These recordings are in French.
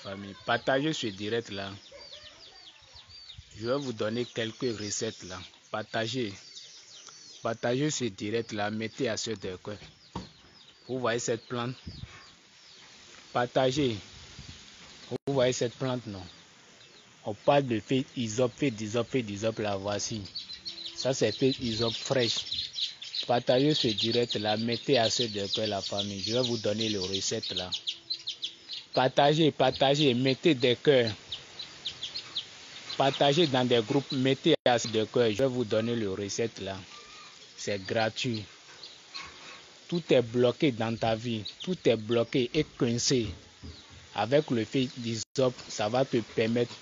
famille. Partagez ce direct là. Je vais vous donner quelques recettes là. Partagez ce direct là. Mettez à ce de quoi. Vous voyez cette plante? Partagez. Vous voyez cette plante, non? On parle de feuille isope, feuille d'isope, la voici. Ça, c'est feuille isope fraîche. Partagez ce direct là, mettez à ceux de cœur la famille. Je vais vous donner les recettes là. Partagez, mettez des cœurs. Partagez dans des groupes, mettez à ceux de cœur. Je vais vous donner les recettes là. C'est gratuit. Tout est bloqué dans ta vie. Tout est bloqué et coincé. Avec le feuille d'isope, ça va te permettre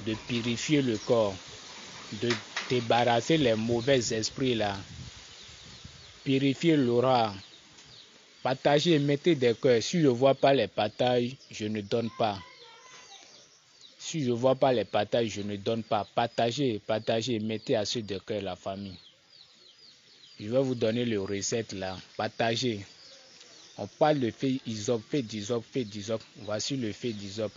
de purifier le corps, de débarrasser les mauvais esprits là, purifier l'aura. Partagez, mettez des cœurs. Si je ne vois pas les partages, je ne donne pas. Si je ne vois pas les partages, je ne donne pas. Partagez, mettez à ceux de cœur la famille. Je vais vous donner les recettes là. Partagez. On parle de feuille isope, feuille d'isope. Voici le feuille d'isope.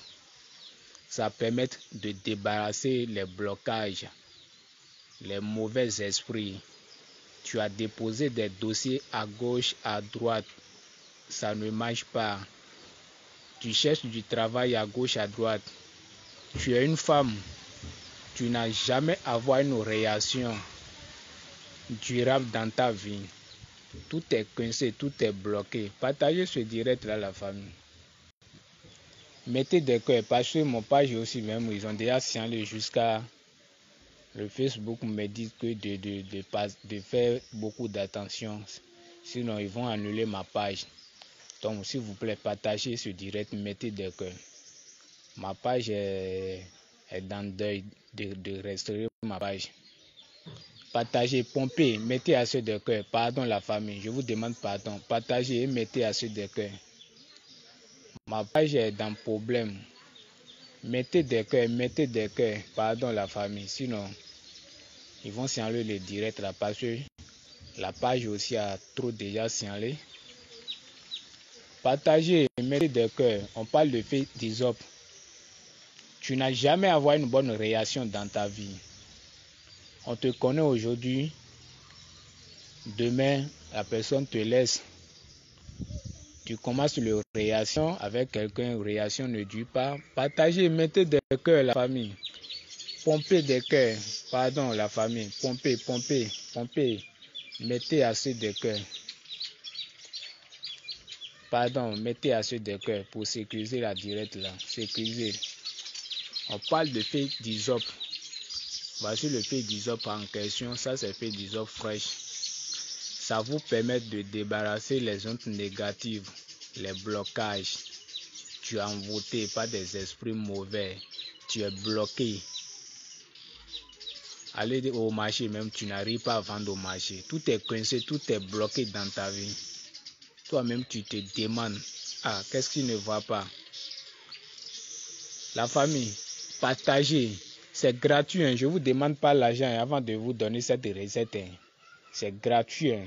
Ça permet de débarrasser les blocages, les mauvais esprits. Tu as déposé des dossiers à gauche, à droite. Ça ne marche pas. Tu cherches du travail à gauche, à droite. Tu es une femme. Tu n'as jamais avoir une réaction durable dans ta vie. Tout est coincé, tout est bloqué. Partagez ce direct là à la famille. Mettez des cœurs parce que mon page aussi même, ils ont déjà signalé jusqu'à le Facebook me dit que de faire beaucoup d'attention. Sinon, ils vont annuler ma page. Donc, s'il vous plaît, partagez ce direct, mettez des cœurs. Ma page est dans deuil de restaurer ma page. Partagez, pompez, mettez à ceux de cœur. Pardon la famille, je vous demande pardon. Partagez et mettez à ceux de cœur. Ma page est dans problème. Mettez des cœurs. Pardon la famille, sinon ils vont signaler le direct là parce que la page aussi a trop déjà signalé. Partagez, mettez des cœurs. On parle de feuille d'isope. Tu n'as jamais avoir une bonne réaction dans ta vie. On te connaît aujourd'hui. Demain, la personne te laisse. Tu commences une réaction avec quelqu'un, réaction ne dure pas. Partagez, mettez des cœurs la famille. Pompez des cœurs. Pardon la famille. Pompez. Mettez assez de cœurs. Pardon, mettez assez de cœurs pour sécuriser la directe là. Sécuriser. On parle de feuille d'isope. Voici le feuille d'isope en question. Ça, c'est feuille d'isope fraîche. Ça vous permet de débarrasser les ondes négatives, les blocages. Tu es envoûté par des esprits mauvais. Tu es bloqué. Aller au marché même, tu n'arrives pas à vendre au marché. Tout est coincé, tout est bloqué dans ta vie. Toi-même, tu te demandes, qu'est-ce qui ne va pas? La famille, partagez. C'est gratuit. Hein. Je ne vous demande pas l'argent avant de vous donner cette recette. Hein. C'est gratuit. Hein.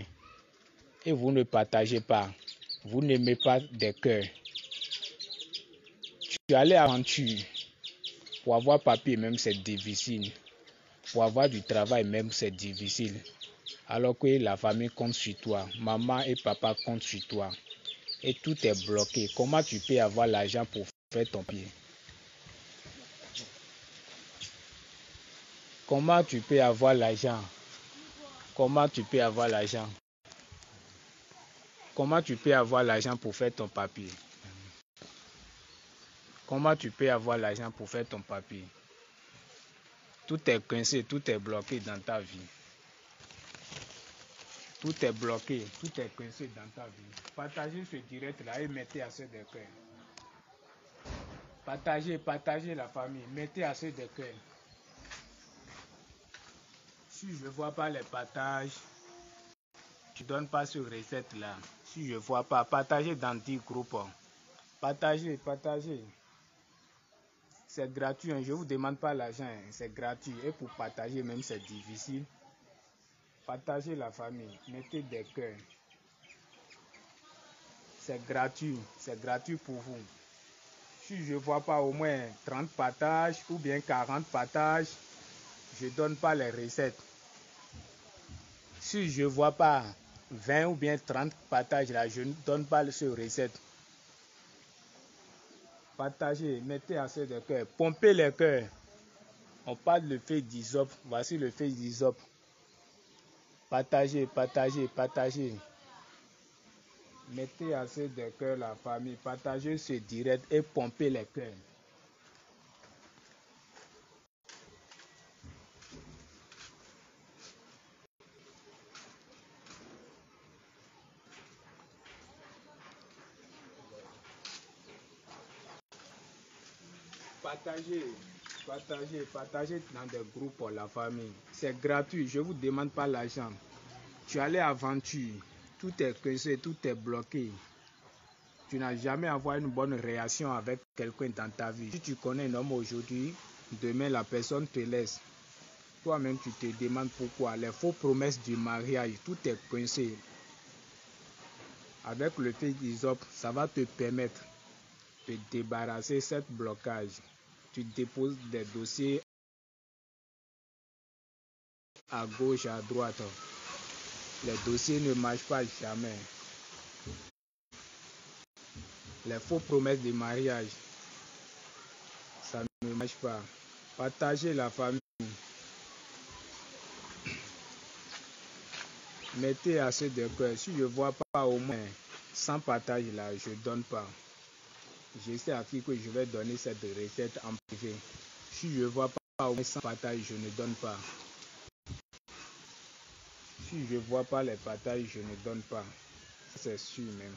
Et vous ne partagez pas. Vous n'aimez pas des cœurs. Tu allais à l'aventure. Pour avoir papier même, c'est difficile. Pour avoir du travail même, c'est difficile. Alors que la famille compte sur toi. Maman et papa comptent sur toi. Et tout est bloqué. Comment tu peux avoir l'argent pour faire ton pied? Comment tu peux avoir l'argent? Comment tu peux avoir l'argent? Comment tu peux avoir l'argent pour faire ton papier? Comment tu peux avoir l'argent pour faire ton papier? Tout est coincé, tout est bloqué dans ta vie. Tout est bloqué, tout est coincé dans ta vie. Partagez ce direct là et mettez à ceux de cœur. Partagez la famille, mettez à ceux de cœur. Si je ne vois pas les partages, tu ne donnes pas ce recette là. Si je ne vois pas, partagez dans 10 groupes. Partagez. C'est gratuit, hein. Je ne vous demande pas l'argent, hein. C'est gratuit. Et pour partager même, c'est difficile. Partagez la famille, mettez des cœurs. C'est gratuit pour vous. Si je ne vois pas au moins 30 partages ou bien 40 partages, je ne donne pas les recettes. Si je ne vois pas 20 ou bien 30 partages là, je ne donne pas ces recettes. Partagez, mettez assez de cœur, pompez les cœurs. On parle de feu d'hysope, voici le feu d'hysope. Partagez, partagez, partagez. Mettez assez de cœur la famille, partagez ce direct et pompez les cœurs. Partagez, partagez, partagez dans des groupes pour la famille. C'est gratuit, je ne vous demande pas l'argent. Tu allais aventure, tout est cassé, tout est bloqué. Tu n'as jamais avoir une bonne réaction avec quelqu'un dans ta vie. Si tu connais un homme aujourd'hui, demain la personne te laisse. Toi-même tu te demandes pourquoi. Les fausses promesses du mariage, tout est coincé. Avec le feu d'hysope, ça va te permettre de débarrasser de ce blocage. Tu déposes des dossiers à gauche, à droite. Les dossiers ne marchent pas jamais. Les fausses promesses de mariage, ça ne marche pas. Partagez la famille. Mettez assez de cœur. Si je ne vois pas au moins 100 partages là, je ne donne pas. Je sais à qui que je vais donner cette recette en privé. Si je ne vois pas au moins 100 partages, je ne donne pas. Si je ne vois pas les partages, je ne donne pas. C'est sûr même.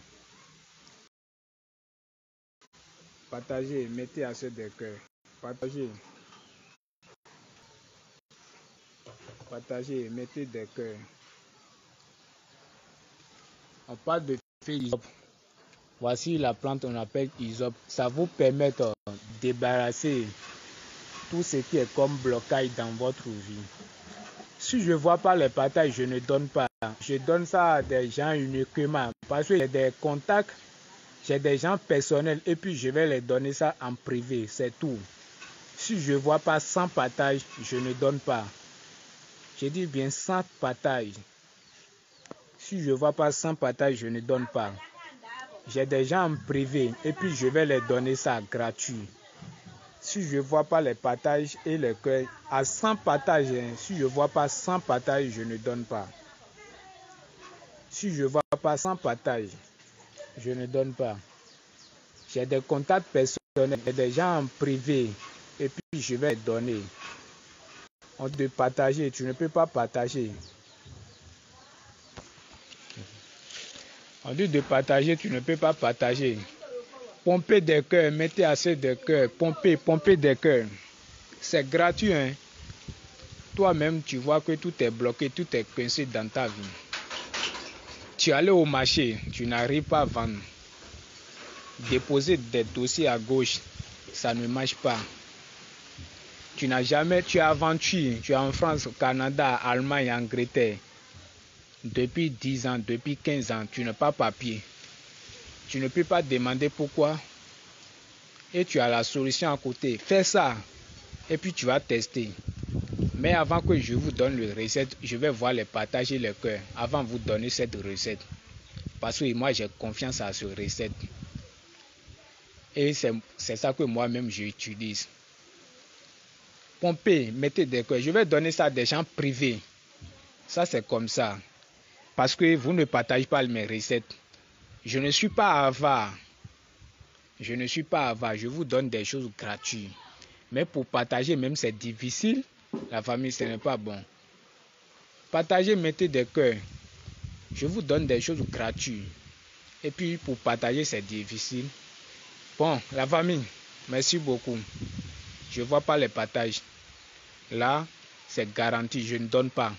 Partagez, mettez assez de cœur. Partagez. Partagez, mettez des cœurs. On parle de feu d'hysope. Voici la plante qu'on appelle hysope. Ça vous permet de débarrasser tout ce qui est comme blocage dans votre vie. Si je ne vois pas les partages, je ne donne pas. Je donne ça à des gens uniquement parce que j'ai des contacts, j'ai des gens personnels et puis je vais les donner ça en privé, c'est tout. Si je ne vois pas 100 partages, je ne donne pas. Je dis bien 100 partages. Si je ne vois pas 100 partages, je ne donne pas. J'ai des gens en privé et puis je vais les donner ça gratuit. Si je ne vois pas les partages et les cœurs, à 100 partages, si je ne vois pas 100 partages, je ne donne pas. Si je ne vois pas 100 partages, je ne donne pas. J'ai des contacts personnels, des gens en privé et puis je vais les donner. On te partager, tu ne peux pas partager. On dit de partager, tu ne peux pas partager. Pompez des cœurs, mettez assez de cœurs, pompez des cœurs. C'est gratuit, hein. Toi-même, tu vois que tout est bloqué, tout est coincé dans ta vie. Tu allais au marché, tu n'arrives pas à vendre. Déposer des dossiers à gauche, ça ne marche pas. Tu n'as jamais, tu es aventure, tu es en France, au Canada, Allemagne, Angleterre. Depuis 10 ans, depuis 15 ans, tu n'as pas papier. Tu ne peux pas demander pourquoi. Et tu as la solution à côté. Fais ça. Et puis tu vas tester. Mais avant que je vous donne la recette, je vais voir les partages et les cœurs avant de vous donner cette recette. Parce que moi j'ai confiance à cette recette. Et c'est ça que moi-même j'utilise. Pompez, mettez des cœurs. Je vais donner ça à des gens privés. Ça c'est comme ça. Parce que vous ne partagez pas mes recettes. Je ne suis pas avare. Je ne suis pas avare. Je vous donne des choses gratuites. Mais pour partager même c'est difficile. La famille ce n'est pas bon. Partagez, mettez des cœurs. Je vous donne des choses gratuites. Et puis pour partager c'est difficile. Bon, la famille, merci beaucoup. Je ne vois pas les partages. Là, c'est garanti, je ne donne pas.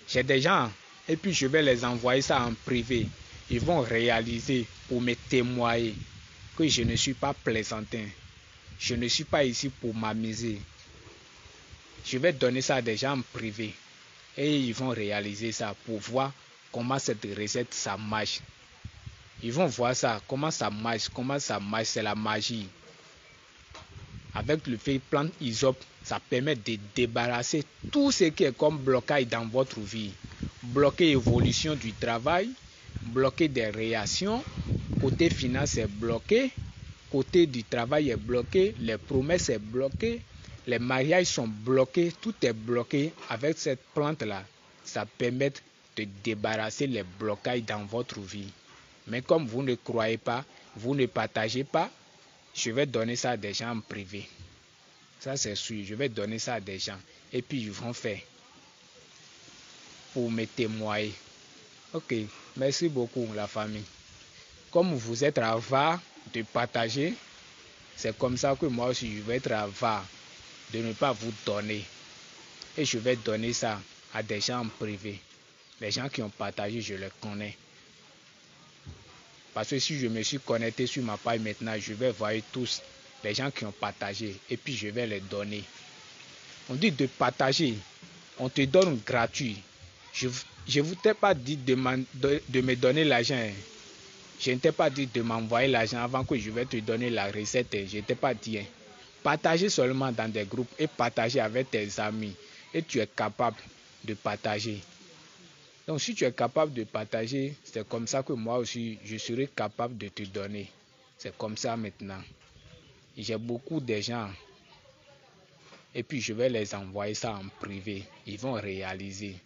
J'ai des gens, et puis je vais les envoyer ça en privé. Ils vont réaliser pour me témoigner que je ne suis pas plaisantin. Je ne suis pas ici pour m'amuser. Je vais donner ça à des gens en privé. Et ils vont réaliser ça pour voir comment cette recette ça marche. Ils vont voir ça, comment ça marche, c'est la magie. Avec le fait plante ISOP, ça permet de débarrasser tout ce qui est comme blocage dans votre vie. Bloquer l'évolution du travail, bloquer des réactions, côté finance est bloqué, côté du travail est bloqué, les promesses est bloqué, les mariages sont bloqués, tout est bloqué. Avec cette plante-là, ça permet de débarrasser les blocages dans votre vie. Mais comme vous ne croyez pas, vous ne partagez pas, je vais donner ça à des gens en privé. Ça c'est sûr, je vais donner ça à des gens. Et puis ils vont faire pour me témoigner. Ok, merci beaucoup la famille. Comme vous êtes avare de partager, c'est comme ça que moi aussi je vais être avare de ne pas vous donner. Et je vais donner ça à des gens en privé. Les gens qui ont partagé, je les connais. Parce que si je me suis connecté sur ma page maintenant, je vais voir tous les gens qui ont partagé et puis je vais les donner. On dit de partager, on te donne gratuit. Je ne vous t'ai pas dit de me donner l'argent. Je ne t'ai pas dit de m'envoyer l'argent avant que je vais te donner la recette. Je ne t'ai pas dit. Partager seulement dans des groupes et partager avec tes amis. Et tu es capable de partager. Donc si tu es capable de partager, c'est comme ça que moi aussi, je serai capable de te donner. C'est comme ça maintenant. J'ai beaucoup de gens. Et puis je vais les envoyer ça en privé. Ils vont réaliser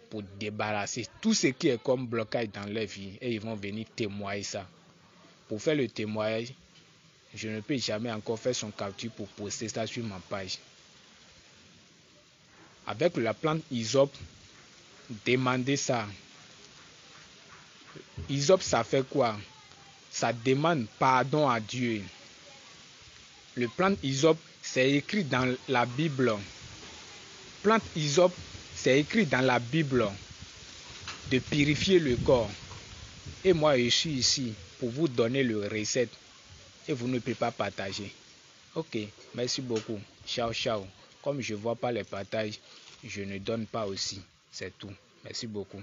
pour débarrasser tout ce qui est comme blocage dans leur vie. Et ils vont venir témoigner ça. Pour faire le témoignage, je ne peux jamais encore faire son capture pour poster ça sur ma page. Avec la plante ISOP, demandez ça. ISOP, ça fait quoi? Ça demande pardon à Dieu. Le plante ISOP, c'est écrit dans la Bible. Plante ISOP, c'est écrit dans la Bible de purifier le corps. Et moi, je suis ici pour vous donner le recette. Et vous ne pouvez pas partager. Ok, merci beaucoup. Ciao, ciao. Comme je ne vois pas les partages, je ne donne pas aussi. C'est tout. Merci beaucoup.